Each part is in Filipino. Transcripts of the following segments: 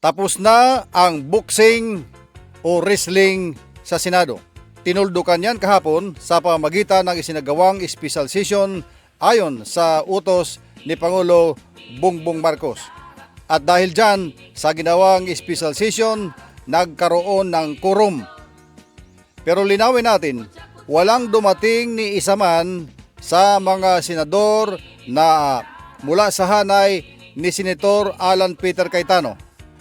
Tapos na ang boxing o wrestling sa Senado. Tinuldukan yan kahapon sa pamamagitan ng isinagawang special session ayon sa utos ni Pangulo Bongbong Marcos. At dahil dyan, sa ginawang special session, nagkaroon ng quorum. Pero linawin natin, walang dumating ni isa man sa mga senador na mula sa hanay ni Senator Alan Peter Cayetano.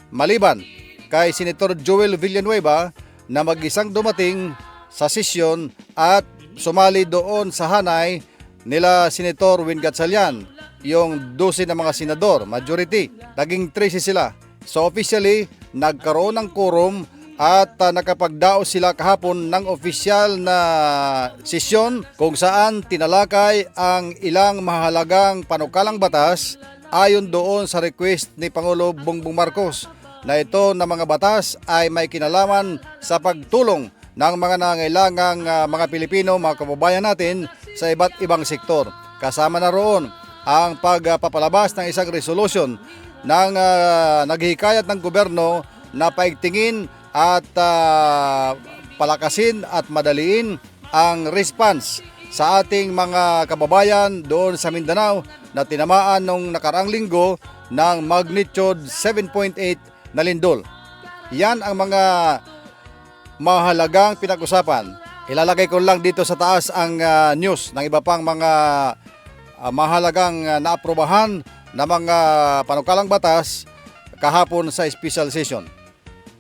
Maliban kay Senator Joel Villanueva na mag-isang dumating sa sesyon at sumali doon sa hanay nila Senator Win Gatchalian, yung 12 na mga senador, majority. Naging 13 sila. So officially, nagkaroon ng quorum at nakapagdaos sila kahapon ng opisyal na sesyon kung saan tinalakay ang ilang mahalagang panukalang batas ayon doon sa request ni Pangulo Bongbong Marcos na ito na mga batas ay may kinalaman sa pagtulong ng mga nangailangang mga Pilipino, mga kababayan natin sa iba't ibang sektor. Kasama na roon ang pagpapalabas ng isang resolution ng naghihikayat ng gobyerno na paigtingin at palakasin at madaliin ang response sa ating mga kababayan doon sa Mindanao na tinamaan nung nakaraang linggo ng magnitude 7.8 na lindol. Yan ang mga mahalagang pinag-usapan. Ilalagay ko lang dito sa taas ang news ng iba pang mga mahalagang naaprobahan na mga panukalang batas kahapon sa special session.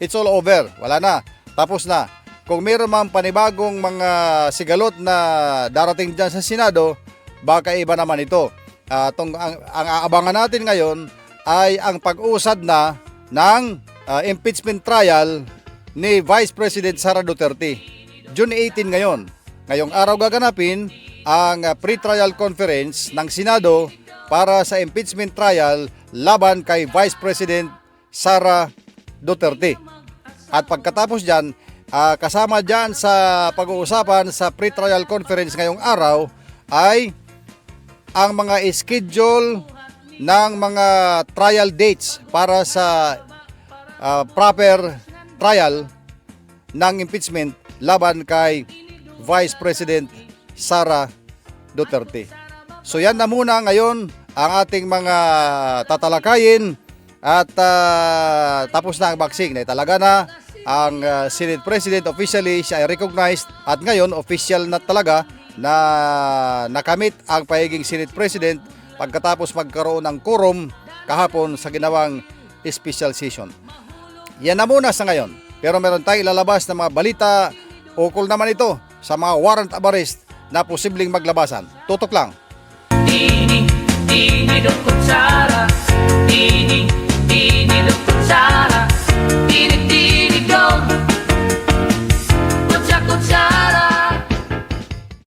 It's all over. Wala na. Tapos na. Kung mayroon man panibagong mga sigalot na darating dyan sa Senado, baka iba naman ito. Ang aabangan natin ngayon ay ang pag-usad na ng impeachment trial ni Vice President Sara Duterte. June 18 ngayon. Ngayong araw gaganapin ang pre-trial conference ng Senado para sa impeachment trial laban kay Vice President Sara Duterte. At pagkatapos dyan, kasama dyan sa pag-uusapan sa pre-trial conference ngayong araw ay ang mga schedule ng mga trial dates para sa proper trial ng impeachment laban kay Vice President Sara Duterte. So yan na muna ngayon ang ating mga tatalakayin at tapos na ang boxing. Talaga na ang Senate President officially siya ay recognized at ngayon official na talaga na nakamit ang pagiging Senate President pagkatapos magkaroon ng quorum kahapon sa ginawang special session. Yan na muna sa ngayon. Pero meron tayong ilalabas na mga balita ukol naman ito sa mga warrant of arrest na posibleng maglabasan. Tutok lang.